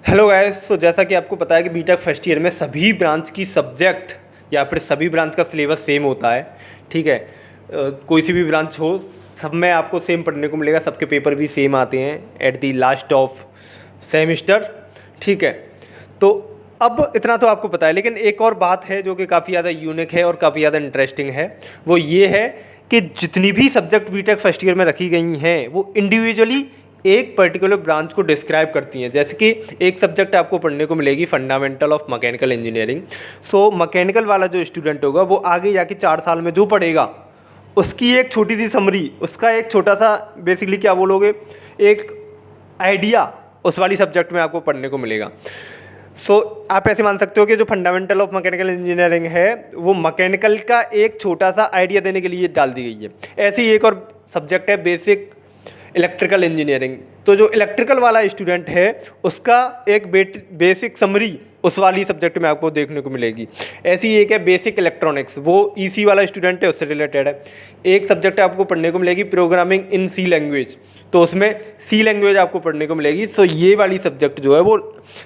Hello guys. सो जैसा कि आपको पता है कि बीटेक फर्स्ट ईयर में सभी ब्रांच की सब्जेक्ट या फिर सभी ब्रांच का सिलेबस सेम होता है। ठीक है, कोई सी भी ब्रांच हो, सब में आपको सेम पढ़ने को मिलेगा, सबके पेपर भी सेम आते हैं at the last of semester. ठीक है, तो अब इतना तो आपको पता है, लेकिन एक और बात है जो कि काफ़ी ज़्यादा यूनिक है और काफ़ी ज़्यादा इंटरेस्टिंग है। वो ये है कि जितनी भी सब्जेक्ट बीटेक फर्स्ट ईयर में रखी गई हैं वो इंडिविजुअली एक पर्टिकुलर ब्रांच को डिस्क्राइब करती हैं। जैसे कि एक सब्जेक्ट आपको पढ़ने को मिलेगी fundamental of mechanical engineering. So mechanical वाला जो स्टूडेंट होगा वो आगे जाके 4 साल में जो पढ़ेगा उसकी एक छोटी सी समरी, उसका एक छोटा सा बेसिकली क्या बोलोगे, एक आइडिया उस वाली सब्जेक्ट में आपको पढ़ने को मिलेगा। आप ऐसे मान सकते हो कि जो फंडामेंटल ऑफ मैकेनिकल इंजीनियरिंग है वो मैकेनिकल का एक छोटा सा आइडिया देने के लिए डाल दी गई है। ऐसी एक और सब्जेक्ट है बेसिक इलेक्ट्रिकल इंजीनियरिंग। तो जो इलेक्ट्रिकल वाला स्टूडेंट है उसका एक बेसिक समरी उस वाली सब्जेक्ट में आपको देखने को मिलेगी। ऐसी एक है बेसिक इलेक्ट्रॉनिक्स, वो ईसी वाला स्टूडेंट है, उससे रिलेटेड है। एक सब्जेक्ट आपको पढ़ने को मिलेगी प्रोग्रामिंग इन सी लैंग्वेज, तो उसमें सी लैंग्वेज आपको पढ़ने को मिलेगी। सो ये वाली सब्जेक्ट जो है वो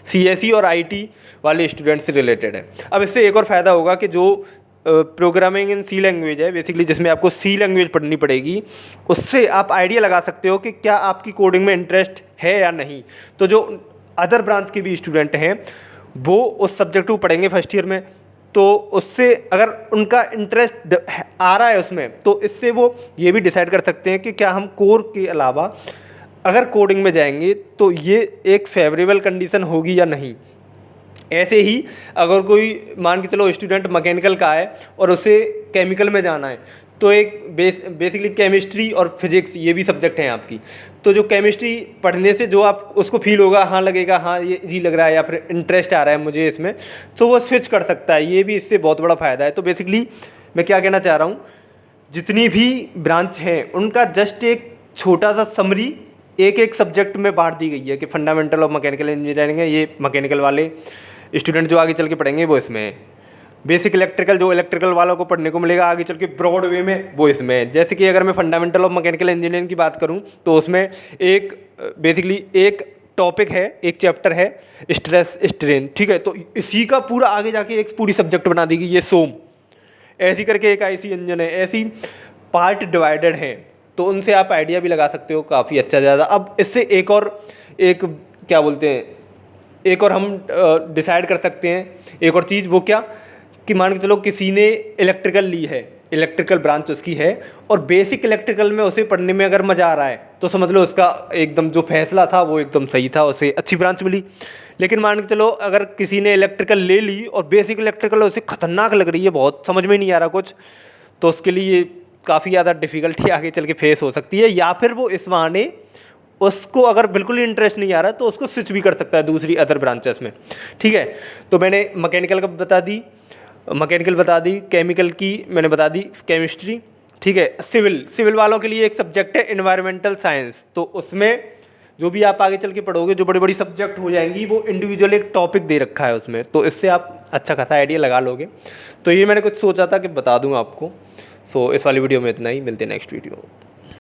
सीएसई और आईटी वाले स्टूडेंट से रिलेटेड है। अब इससे एक और फ़ायदा होगा कि जो प्रोग्रामिंग इन सी लैंग्वेज है बेसिकली, जिसमें आपको सी लैंग्वेज पढ़नी पड़ेगी, उससे आप आइडिया लगा सकते हो कि क्या आपकी कोडिंग में इंटरेस्ट है या नहीं। तो जो अदर ब्रांच के भी स्टूडेंट हैं वो उस सब्जेक्ट को पढ़ेंगे फर्स्ट ईयर में, तो उससे अगर उनका इंटरेस्ट आ रहा है उसमें, तो इससे वो ये भी डिसाइड कर सकते हैं कि क्या हम कोर के अलावा अगर कोडिंग में जाएंगे तो ये एक फेवरेबल कंडीशन होगी या नहीं। ऐसे ही अगर कोई मान के चलो स्टूडेंट मैकेनिकल का है और उसे केमिकल में जाना है, तो एक बेसिकली केमिस्ट्री और फिजिक्स ये भी सब्जेक्ट हैं आपकी। तो जो केमिस्ट्री पढ़ने से जो आप उसको फील होगा, हाँ लगेगा, हाँ ये इजी लग रहा है या फिर इंटरेस्ट आ रहा है मुझे इसमें, तो वो स्विच कर सकता है। ये भी इससे बहुत बड़ा फ़ायदा है। तो बेसिकली मैं क्या कहना चाह रहा हूँ, जितनी भी ब्रांच हैं उनका जस्ट एक छोटा सा समरी एक एक सब्जेक्ट में बांट दी गई है कि फंडामेंटल ऑफ मैकेनिकल इंजीनियरिंग है, ये मैकेनिकल वाले स्टूडेंट जो आगे चल के पढ़ेंगे वो इसमें है। बेसिक इलेक्ट्रिकल जो इलेक्ट्रिकल वालों को पढ़ने को मिलेगा आगे चल के ब्रॉड वे में, वो इसमें है। जैसे कि अगर मैं फंडामेंटल ऑफ मैकेनिकल इंजीनियरिंग की बात करूं तो उसमें एक बेसिकली एक टॉपिक है, एक चैप्टर है स्ट्रेस स्ट्रेन। ठीक है, तो इसी का पूरा आगे जाके एक पूरी सब्जेक्ट बना दी गई ये सोम। ऐसी करके एक आईसी इंजन है, ऐसी पार्ट डिवाइडेड हैं, तो उनसे आप आइडिया भी लगा सकते हो काफ़ी अच्छा ज़्यादा। अब इससे एक और एक क्या बोलते हैं, एक और हम डिसाइड कर सकते हैं एक और चीज़, वो क्या कि मान के चलो किसी ने इलेक्ट्रिकल ली है, इलेक्ट्रिकल ब्रांच उसकी है, और बेसिक इलेक्ट्रिकल में उसे पढ़ने में अगर मज़ा आ रहा है तो समझ लो उसका एकदम जो फैसला था वो एकदम सही था, उसे अच्छी ब्रांच मिली। लेकिन मान के चलो अगर किसी ने इलेक्ट्रिकल ले ली और बेसिक इलेक्ट्रिकल उसे खतरनाक लग रही है, बहुत समझ में नहीं आ रहा कुछ, तो उसके लिए काफ़ी ज़्यादा डिफ़िकल्टी आगे चल के फेस हो सकती है। या फिर वो इस बहाने उसको अगर बिल्कुल ही इंटरेस्ट नहीं आ रहा तो उसको स्विच भी कर सकता है दूसरी अदर ब्रांचेस में। ठीक है, तो मैंने मैकेनिकल का बता दी, मैकेनिकल बता दी, केमिकल की मैंने बता दी, केमिस्ट्री। ठीक है, सिविल वालों के लिए एक सब्जेक्ट है एनवायरमेंटल साइंस। तो उसमें जो भी आप आगे चल के पढ़ोगे जो बड़ी बड़ी सब्जेक्ट हो जाएंगी वो इंडिविजुअल एक टॉपिक दे रखा है उसमें, तो इससे आप अच्छा खासा आइडिया लगा लोगे। तो ये मैंने कुछ सोचा था कि बता दूँ आपको। इस वाली वीडियो में इतना ही, मिलते हैं नेक्स्ट वीडियो।